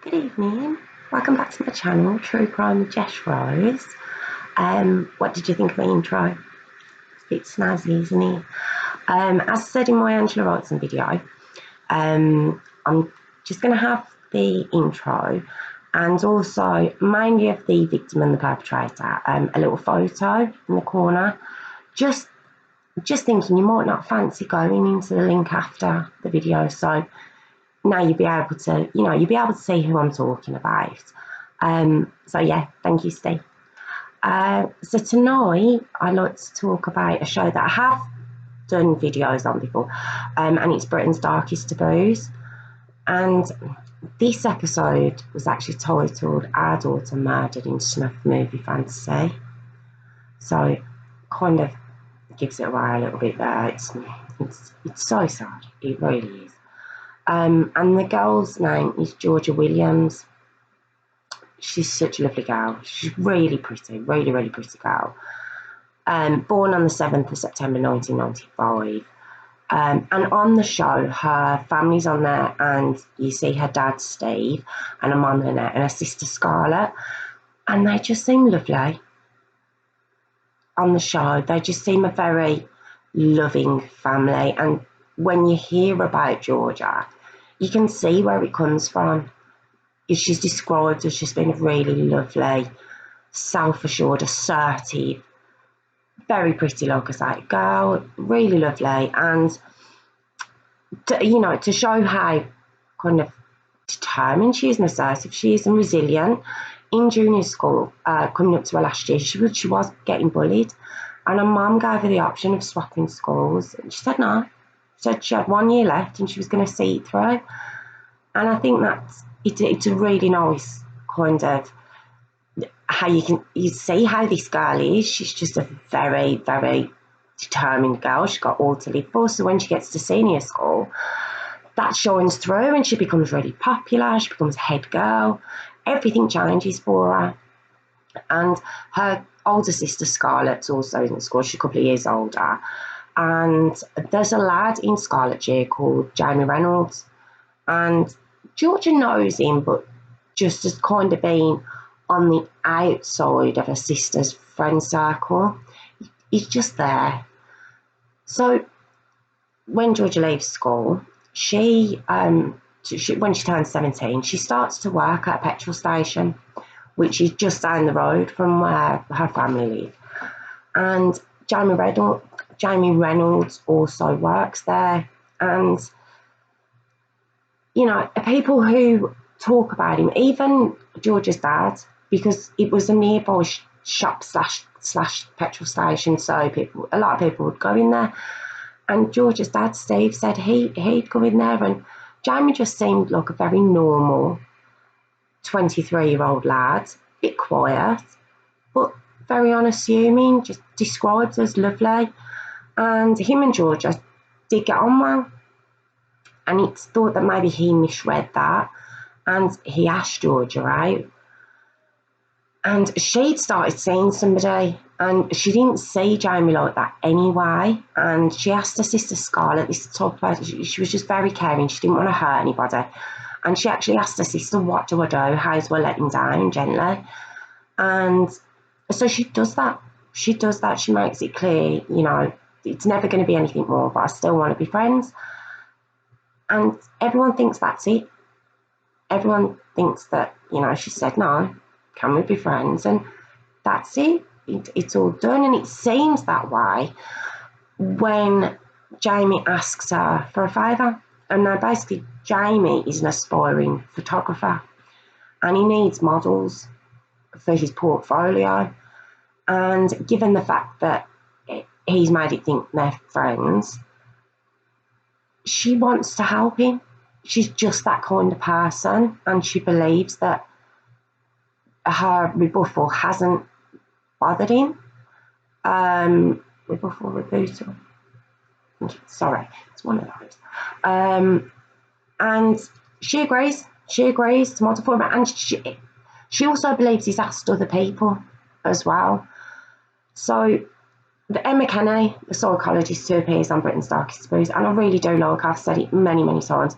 Good evening. Welcome back to my channel, True Crime with Jess. What did you think of my intro? It's a bit snazzy, isn't it? As I said in my Angela Wrightson video, I'm just going to have the intro and also mainly of the victim and the perpetrator, a little photo in the corner. Just thinking you might not fancy going into the link after the video, so now you'll be able to see who I'm talking about. So yeah, thank you, Steve. So tonight I'd like to talk about a show that I have done videos on before, and it's Britain's Darkest Taboos. And this episode was actually titled Our Daughter Murdered in Snuff Movie Fantasy. So kind of gives it away a little bit there. It's so sad, it really is. And the girl's name is Georgia Williams. She's such a lovely girl. She's really pretty, really, really pretty girl. Born on the 7th of September 1995. And on the show, her family's on there, and you see her dad, Steve, and her mum Lynette, and her sister, Scarlett. And they just seem lovely on the show. They just seem a very loving family. And when you hear about Georgia, you can see where it comes from. She's described as just being a really lovely, self-assured, assertive, very pretty, like I say, girl, really lovely. And, to show how kind of determined she is and assertive she is and resilient, in junior school, coming up to her last year, she was getting bullied. And her mum gave her the option of swapping schools. And she said no. She said she had 1 year left and she was going to see it through. And I think it's a really nice kind of how you see how this girl is. She's just a very, very determined girl. She's got all to live for. So when she gets to senior school, that shines through and she becomes really popular. She becomes head girl. Everything changes for her. And her older sister Scarlett's also in school. She's a couple of years older. And there's a lad in Scarlett's year called Jamie Reynolds. And Georgia knows him, but just as kind of being on the outside of her sister's friend circle. He's just there. So when Georgia leaves school, when she turns 17, she starts to work at a petrol station, which is just down the road from where her family live. And Jamie Reynolds also works there. And people who talk about him, even George's dad, because it was a nearby shop slash petrol station, so a lot of people would go in there. And George's dad, Steve, said he'd go in there, and Jamie just seemed like a very normal 23-year-old lad, a bit quiet, but very unassuming, just described as lovely. And him and Georgia did get on well. And it's thought that maybe he misread that, and he asked Georgia out. And she'd started seeing somebody, and she didn't see Jamie like that anyway. And she asked her sister Scarlett, this type of person, she was just very caring. She didn't want to hurt anybody. And she actually asked her sister, what do I do? How do I let him down gently? And so she does that. She makes it clear, it's never going to be anything more, but I still want to be friends. And everyone thinks that's it. Everyone thinks that, she said, no, can we be friends? And that's it. It's all done. And it seems that way when Jamie asks her for a favour. And now basically Jamie is an aspiring photographer and he needs models for his portfolio. And given the fact that he's made it think they're friends, she wants to help him. She's just that kind of person, and she believes that her rebuffal hasn't bothered him. Rebuttal. Sorry, it's one of those. And she agrees. She agrees to model for him, and she also believes he's asked other people as well. So the Emma Kenny, the psychologist who appears on Britain's Darkest Taboos, and I really do like her, I've said it many, many times,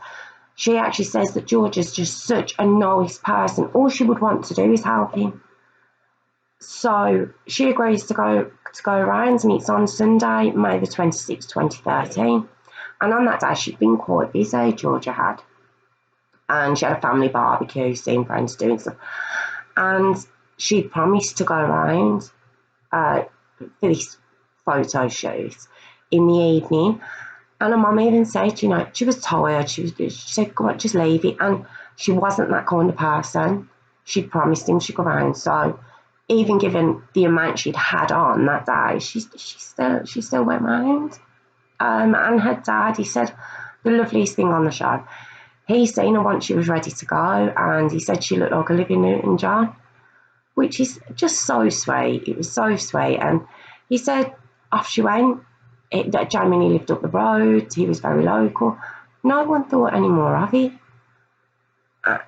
she actually says that Georgia's just such a nice person. All she would want to do is help him. So she agrees to go around, and it's on Sunday, May the 26th, 2013. And on that day, she'd been quite busy, Georgia had. And she had a family barbecue, seeing friends, doing stuff. And she'd promised to go around for this photo shoot in the evening. And her mum even said, she was tired. She said, go on, just leave it. And she wasn't that kind of person. She'd promised him she'd go around. So even given the amount she'd had on that day, she still went round. And her dad, he said the loveliest thing on the show. He seen her once she was ready to go, and he said she looked like Olivia Newton-John, which is just so sweet. It was so sweet. And he said off she went. Jamie lived up the road. He was very local. No one thought any more of it.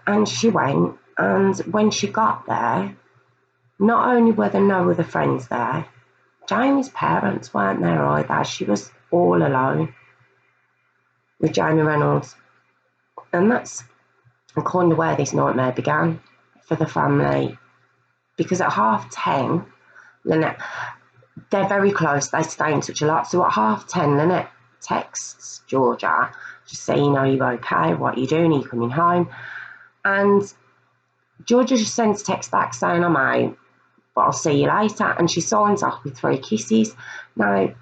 And she went. And when she got there, not only were there no other friends there, Jamie's parents weren't there either. She was all alone with Jamie Reynolds. And that's kind of where this nightmare began for the family. Because at 10:30, Lynette, they're very close, they stay in touch a lot. So at 10:30, Lynette texts Georgia, just saying, are you okay? What are you doing? Are you coming home? And Georgia just sends a text back saying, I'm out, but I'll see you later. And she signs off with 3 kisses. Now,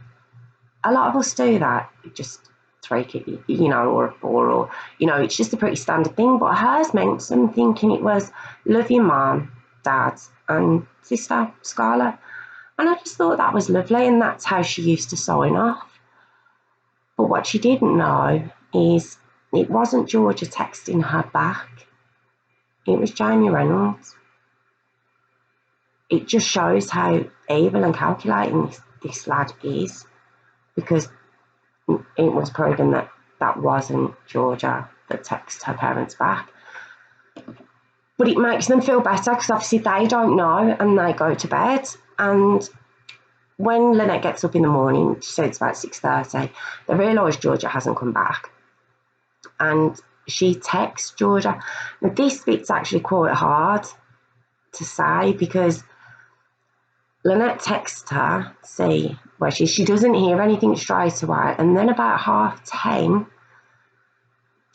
a lot of us do that, just 3 kisses, or 4, or, it's just a pretty standard thing. But hers meant something, and it was, love your mum, dad, and sister, Scarlett. And I just thought that was lovely, and that's how she used to sign off. But what she didn't know is it wasn't Georgia texting her back. It was Jamie Reynolds. It just shows how evil and calculating this lad is, because it was proven that that wasn't Georgia that texted her parents back. But it makes them feel better, because obviously they don't know, and they go to bed. And when Lynette gets up in the morning, she said it's about 6:30, they realise Georgia hasn't come back. And she texts Georgia. Now, this bit's actually quite hard to say, because Lynette texts her, see where she doesn't hear anything straight away. And then about 10:30,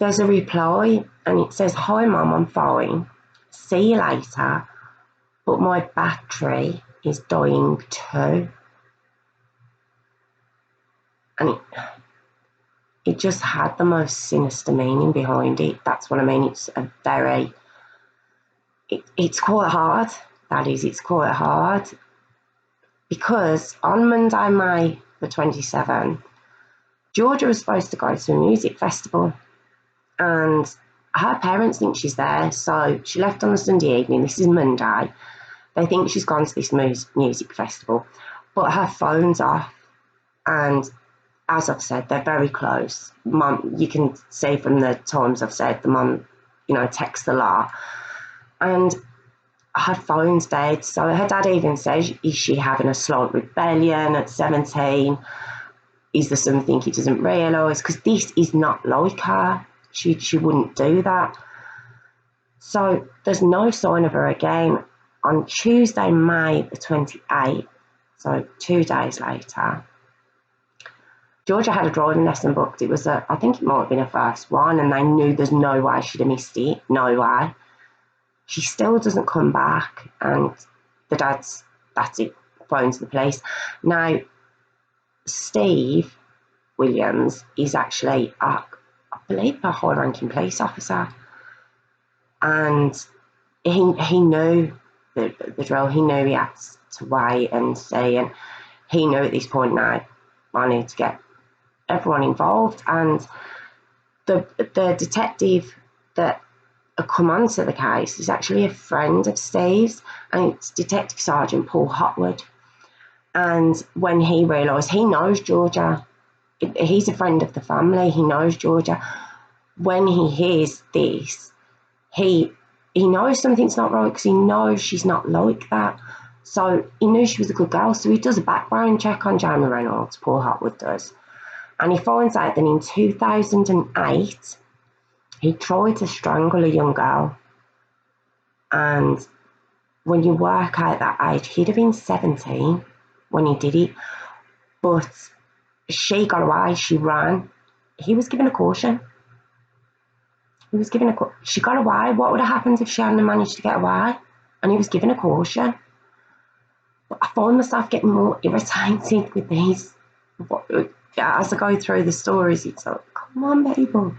there's a reply, and it says, hi, Mum, I'm fine. See you later, but my battery is dying too. And it just had the most sinister meaning behind it. That's what I mean. It's it's quite hard. That is, it's quite hard. Because on Monday, May the 27th, Georgia was supposed to go to a music festival, and her parents think she's there, so she left on the Sunday evening. This is Monday. They think she's gone to this music festival, but her phone's off, and as I've said, they're very close. Mum, you can see from the times I've said, the mum, texts a lot, and her phone's dead. So her dad even says, is she having a slight rebellion at 17? Is there something he doesn't realise? Because this is not like her. She wouldn't do that. So there's no sign of her again. On Tuesday, May the 28th, so 2 days later, Georgia had a driving lesson booked. It was I think it might have been her first one, and they knew there's no way she'd have missed it. No way. She still doesn't come back, and the dad's, that's it, phones the police. Now, Steve Williams is actually, I believe, a high-ranking police officer, and he knew the drill. He knew he had to wait and see, and he knew at this point now, I need to get everyone involved. And the detective that come onto the case is actually a friend of Steve's, and it's Detective Sergeant Paul Hotwood. And when he realised, he knows Georgia, he's a friend of the family, he knows Georgia. When he hears this, he knows something's not right, because he knows she's not like that. So he knew she was a good girl, so he does a background check on Jamie Reynolds, Paul Hotwood does. And he finds out that in 2008, He tried to strangle a young girl, and when you work out that age, he'd have been 17 when he did it, but she got away, she ran. He was given a caution. She got away. What would have happened if she hadn't managed to get away? And he was given a caution. But I find myself getting more irritated with these. As I go through the stories, it's like, come on, people.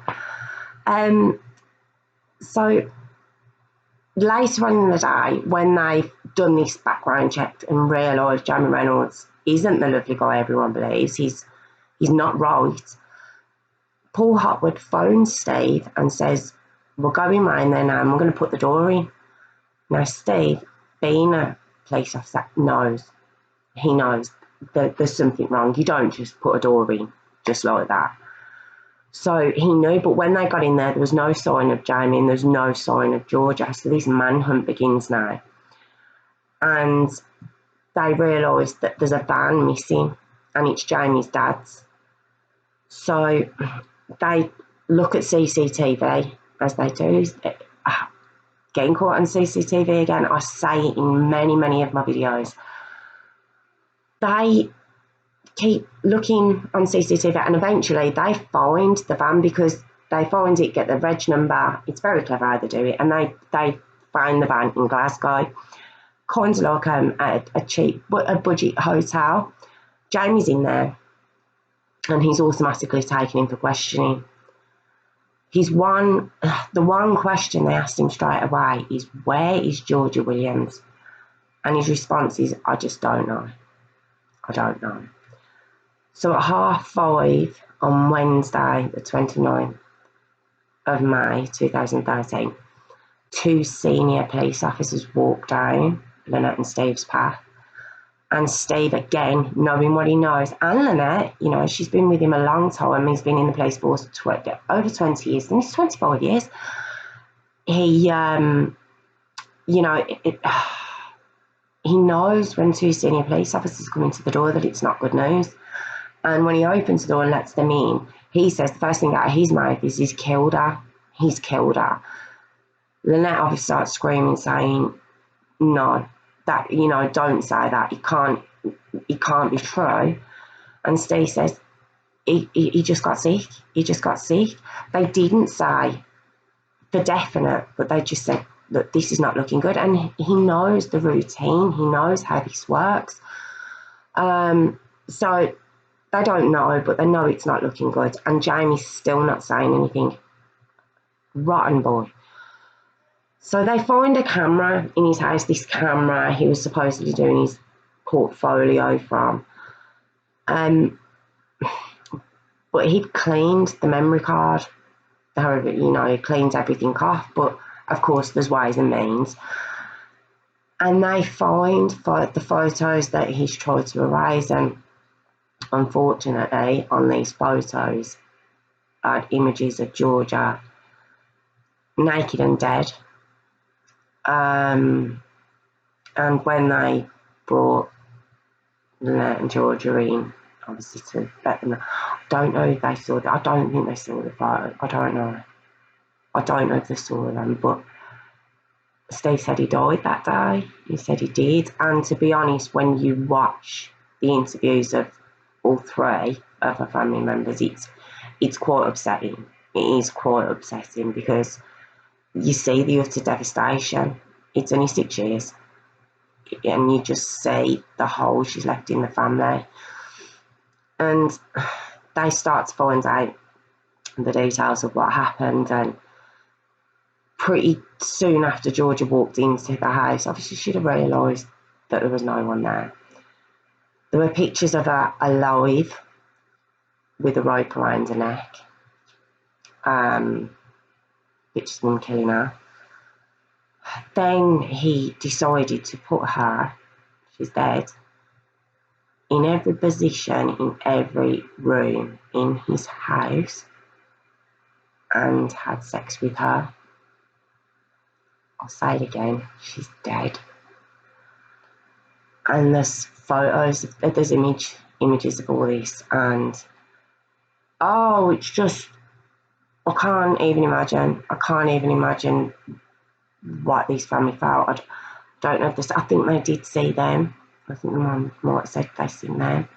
So later on in the day, when they've done this background check and realised Jamie Reynolds isn't the lovely guy everyone believes, he's not right, Paul Hotwood phones Steve and says, we're going round there now and we're going to put the door in. Now, Steve, being a police officer, he knows that there's something wrong. You don't just put a door in just like that. So he knew, but when they got in there was no sign of Jamie and there's no sign of Georgia. So this manhunt begins now. And they realise that there's a van missing and it's Jamie's dad's. So they look at CCTV, as they do. Getting caught on CCTV again, I say it in many, many of my videos. They keep looking on CCTV and eventually they find the van because they find it, get the reg number. It's very clever how they do it. And they find the van in Glasgow, kind of like a cheap, but a budget hotel. Jamie's in there and he's automatically taken in for questioning. The one question they asked him straight away is, where is Georgia Williams? And his response is, I just don't know. I don't know. So at 5:30 on Wednesday, the 29th of May 2013, two senior police officers walked down Lynette and Steve's path. And Steve, again, knowing what he knows, and Lynette, she's been with him a long time. He's been in the police force over 20 years, and it's 25 years. He, he knows when two senior police officers come into the door that it's not good news. And when he opens the door and lets them in, he says the first thing out of his mouth is he's killed her. He's killed her. Lynette obviously starts screaming, saying, no, that, don't say that. It can't be true. And Steve says, he just got sick. He just got sick. They didn't say for definite, but they just said, look, this is not looking good. And he knows the routine. He knows how this works. So they don't know, but they know it's not looking good. And Jamie's still not saying anything. Rotten boy. So they find a camera in his house. This camera he was supposedly doing his portfolio from. But he'd cleaned the memory card. However, he cleans everything off. But, of course, there's ways and means. And they find the photos that he's tried to erase. And, unfortunately, on these photos are images of Georgia naked and dead. And when they brought Lynette and Georgia in, obviously to let them know, I don't know if they saw that. I don't think they saw the photo. I don't know. I don't know if they saw them, but Steve said he died that day. He said he did. And to be honest, when you watch the interviews of all three of her family members, it's quite upsetting. It is quite upsetting because you see the utter devastation. It's only 6 years. And you just see the hole she's left in the family. And they start to find out the details of what happened. And pretty soon after Georgia walked into the house, obviously she'd have realised that there was no one there. There were pictures of her alive with a rope around her neck. Pictures of him killing her. Then he decided to put her, she's dead, in every position, in every room in his house and had sex with her. I'll say it again, she's dead. And there's photos, there's images of all this, and it's just I can't even imagine. I can't even imagine what these family felt. I don't know if this. I think they did see them. I think the mum might have said they seen them.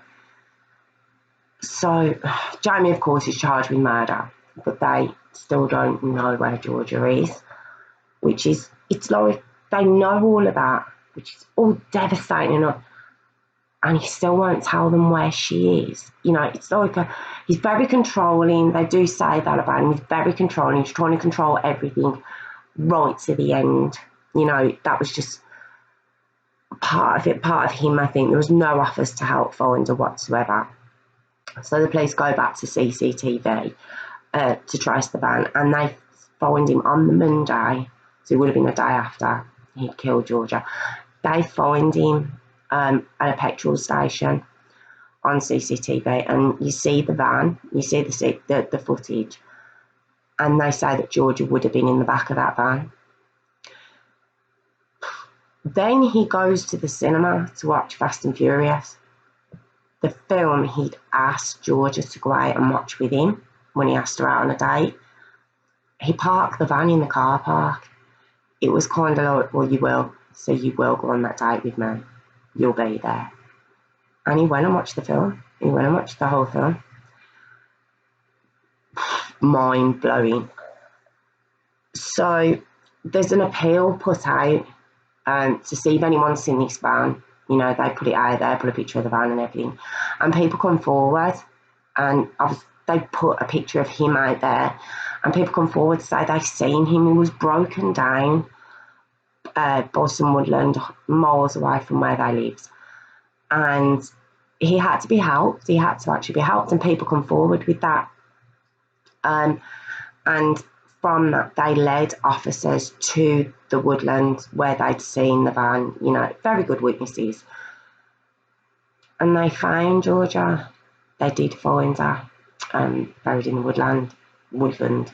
So Jamie, of course, is charged with murder, but they still don't know where Georgia is, which is, it's like they know all of that, which is all devastating enough, and he still won't tell them where she is. You know, it's like he's very controlling. They do say that about him. He's very controlling. He's trying to control everything right to the end. You know, that was just part of it, part of him, I think. There was no offers to help find her whatsoever. So the police go back to CCTV to trace the van, and they find him on the Monday, so it would have been a day after he'd killed Georgia. They find him at a petrol station on CCTV, and you see the van, you see the footage, and they say that Georgia would have been in the back of that van. Then he goes to the cinema to watch Fast and Furious, the film he'd asked Georgia to go out and watch with him when he asked her out on a date. He parked the van in the car park. It was kind of like, well, you will go on that date with me. You'll be there. And he went and watched the film. He went and watched the whole film. Mind blowing. So there's an appeal put out to see if anyone's seen this van. You know, they put it out there, put a picture of the van and everything. And people come forward, and they put a picture of him out there, and people come forward to say they've seen him. He was broken down by some woodland miles away from where they lived. And he had to be helped. He had to actually be helped, and people come forward with that. And from that, they led officers to the woodland where they'd seen the van, you know, very good witnesses. And they found Georgia. They did find her buried in the woodland.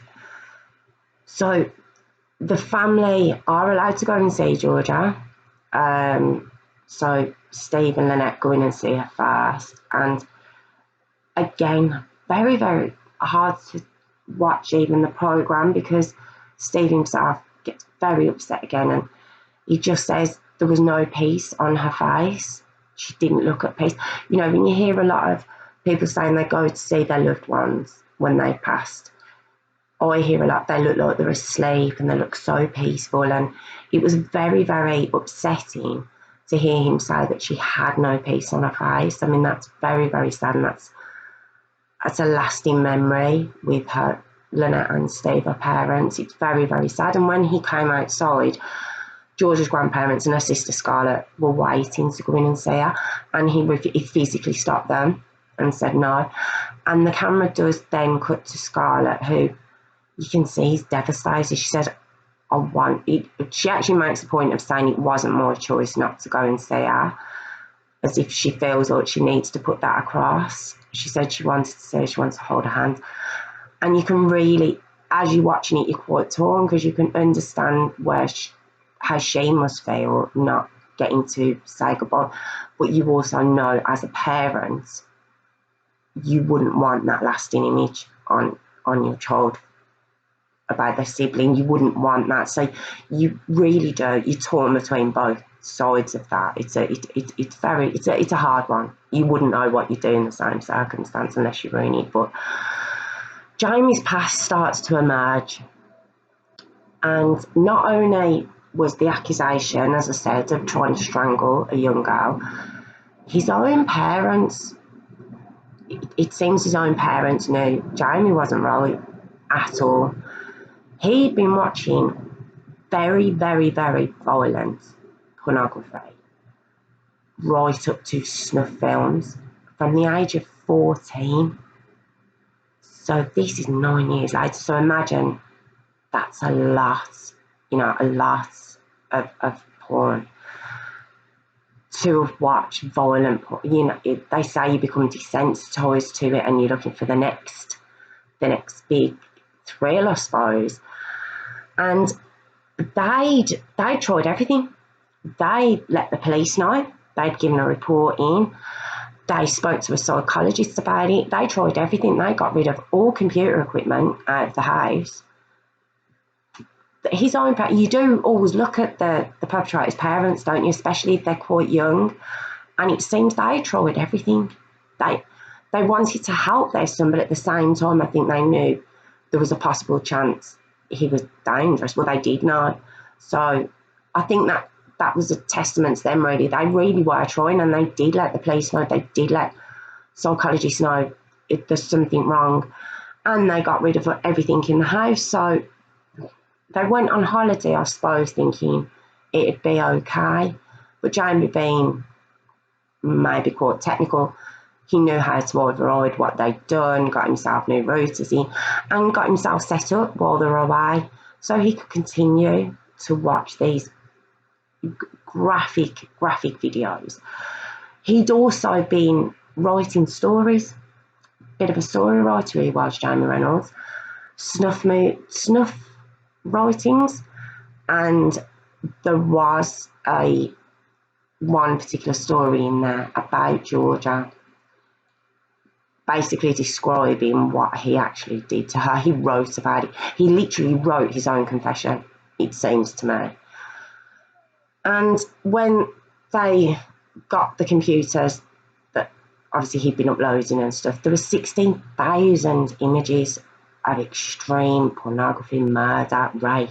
So the family are allowed to go and see Georgia. So Steve and Lynette go in and see her first. And again, very, very hard to watch even the programme, because Steve himself gets very upset again, and he just says there was no peace on her face. She didn't look at peace. You know, when you hear a lot of people saying they go to see their loved ones when they passed, I hear a lot, they look like they're asleep and they look so peaceful. And it was very, very upsetting to hear him say that she had no peace on her face. I mean, that's very, very sad, and that's a lasting memory with her, Lynette and Steve, her parents. It's very, very sad. And when he came outside, Georgia's grandparents and her sister Scarlett were waiting to go in and see her, and he physically stopped them and said no. And the camera does then cut to Scarlett, who you can see is devastated. She said, I want it. She actually makes a point of saying it wasn't my choice not to go and see her, as if she feels like she needs to put that across. She said she wanted to see her, she wants to hold her hand. And you can really, as you're watching it, you're quite torn, because you can understand how she must feel not getting to say goodbye. But you also know, as a parent, you wouldn't want that lasting image on your child about their sibling. You wouldn't want that. So you really do. You're torn between both sides of that. It's a hard one. You wouldn't know what you do in the same circumstance unless you ruin it. But Jamie's past starts to emerge, and not only was the accusation, as I said, of trying to strangle a young girl, his own parents, it seems his own parents knew Jamie wasn't right at all. He'd been watching very, very, very violent pornography right up to snuff films from the age of 14. So this is 9 years later. So imagine that's a lot of porn. To have watched violent porn, they say you become desensitized to it, and you're looking for the next big thrill, I suppose. And they tried everything. They let the police know. They'd given a report in. they spoke to a psychologist about it. They tried everything. They got rid of all computer equipment out of the house. His own, you do always look at the perpetrator's parents, don't you? Especially if they're quite young. And it seems they tried everything. They wanted to help their son, but at the same time, I think they knew there was a possible chance he was dangerous. Well, they did know. So I think that was a testament to them, really. They really were trying, and they did let the police know. They did let psychologists know if there's something wrong. And they got rid of everything in the house. So they went on holiday, I suppose, thinking it'd be okay. But Jamie, being maybe quite technical, he knew how to override what they'd done, got himself new routers in, and got himself set up while they were away, so he could continue to watch these graphic videos. He'd also been writing stories, bit of a story writer he was, Jamie Reynolds, snuff writings, and there was one particular story in there about Georgia, basically describing what he actually did to her. He wrote about it. He literally wrote his own confession, it seems to me. And when they got the computers that obviously he'd been uploading and stuff, there were 16,000 images of extreme pornography, murder, rape.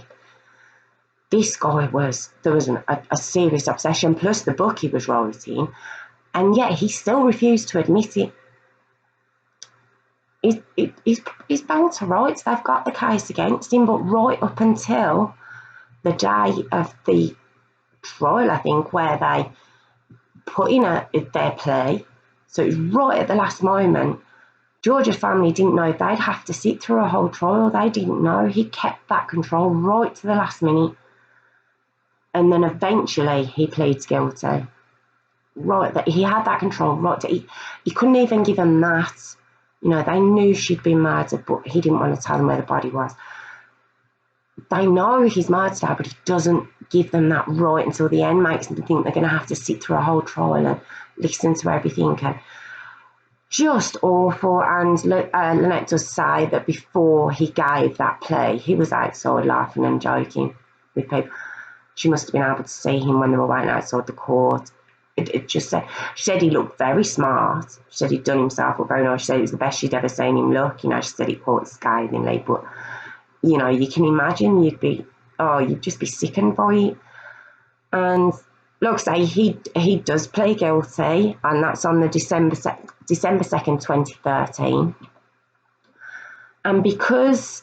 This guy there was a serious obsession, plus the book he was writing, and yet he still refused to admit it. He's bound to rights. They've got the case against him, but right up until the day of the trial, I think, where they put in their plea, so it was right at the last moment, Georgia's family didn't know they'd have to sit through a whole trial. They didn't know. He kept that control right to the last minute. And then eventually he pleads guilty. Right, that he had that control right to, he couldn't even give them that. You know, they knew she'd been murdered, but he didn't want to tell them where the body was. They know he's murdered her, but he doesn't give them that right until the end, makes them think they're going to have to sit through a whole trial and listen to everything. And just awful. And Lynette does say that before he gave that plea, he was outside laughing and joking with people. She must have been able to see him when they were waiting outside the court. She said he looked very smart. She said he'd done himself up very nice. She said it was the best she'd ever seen him look. You know, she said it quite scathingly, but you know, you can imagine you'd just be sickened by it. And like I say, he does plead guilty, and that's on the December 2nd, 2013. And because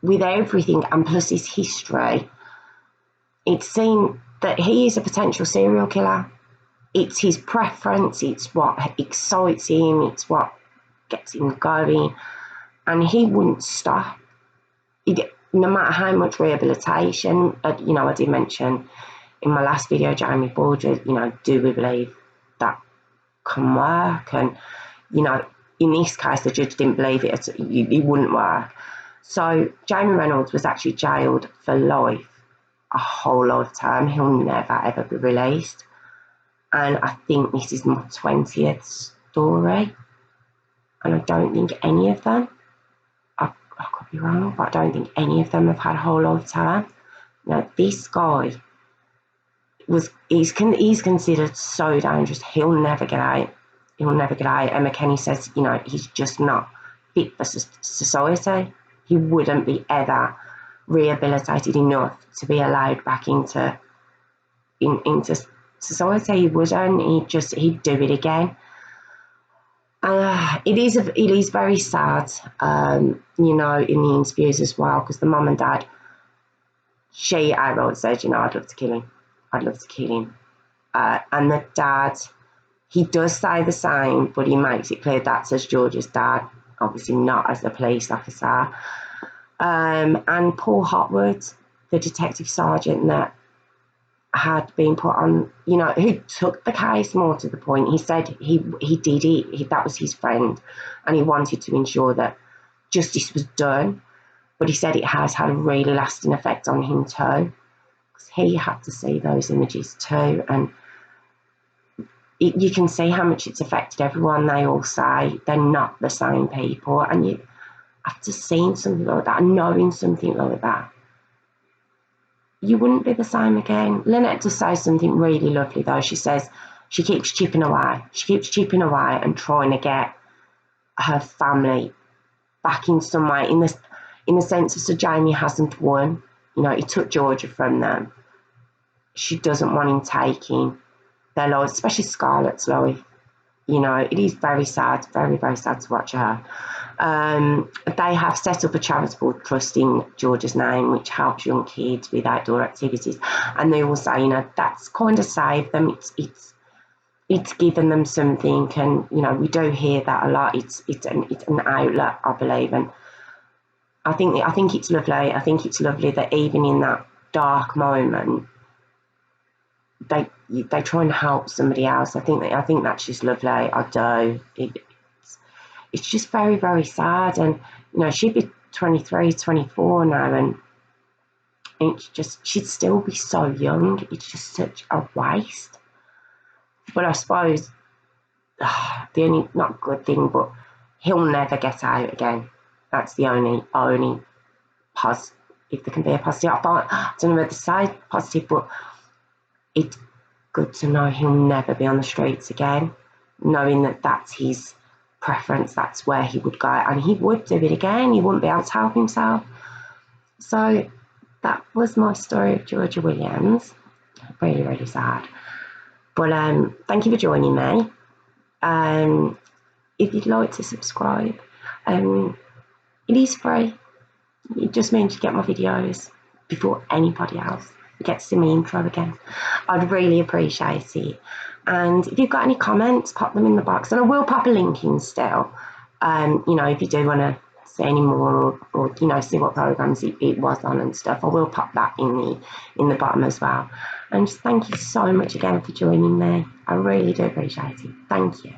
with everything and plus his history, it's seen that he is a potential serial killer. It's his preference, it's what excites him, it's what gets him going, and he wouldn't stop. No matter how much rehabilitation, you know, I did mention in my last video, Jamie Borges, you know, do we believe that can work? And, you know, in this case, the judge didn't believe it wouldn't work. So Jamie Reynolds was actually jailed for life, a whole lifetime. He'll never, ever be released. And I think this is my 20th story. And I don't think any of them, I could be wrong, but I don't think any of them have had a whole lifetime. Now, this guy, he's considered so dangerous. He'll never get out. Emma Kenny says, you know, he's just not fit for society. He wouldn't be ever rehabilitated enough to be allowed back into society. He wouldn't. He'd do it again. It is very sad, you know, in the interviews as well, because the mum and dad, she outright said, you know, I'd love to kill him. And the dad, he does say the same, but he makes it clear that's as George's dad, obviously not as a police officer. And Paul Hotwood, the detective sergeant that had been put on, you know, who took the case more to the point, he said he did it, that was his friend, and he wanted to ensure that justice was done, but he said it has had a really lasting effect on him too, because he had to see those images too, and you can see how much it's affected everyone. They all say they're not the same people, and you, after seeing something like that and knowing something like that, you wouldn't be the same again. Lynette does say something really lovely though. She says she keeps chipping away. She keeps chipping away and trying to get her family back in some way, in the sense of, so Jamie hasn't won. You know, he took Georgia from them. She doesn't want him taking their lives, especially Scarlett's life. You know, it is very sad, very, very sad to watch her. They have set up a charitable trust in Georgia's name, which helps young kids with outdoor activities. And they will say, you know, that's kind of saved them. It's given them something, and you know, we do hear that a lot. It's an outlet, I believe, and I think it's lovely. I think it's lovely that even in that dark moment, they try and help somebody else. I think that's just lovely. I do. It's just very, very sad, and you know, she'd be 23, 24 now, and it's just, she'd still be so young. It's just such a waste. But I suppose the only, not good thing, but he'll never get out again. That's the only positive, if there can be a positive. I don't know whether to say positive, but it's good to know he'll never be on the streets again, knowing that that's his preference, that's where he would go, and he would do it again. He wouldn't be able to help himself. So that was my story of Georgia Williams. Really, really sad. But thank you for joining me. If you'd like to subscribe, it is free. It just means you get my videos before anybody else. You get to see my intro again. I'd really appreciate it. And if you've got any comments, pop them in the box. And I will pop a link in still. You know, if you do want to see any more, or you know, see what programs it was on and stuff, I will pop that in the bottom as well. And just thank you so much again for joining me. I really do appreciate it. Thank you.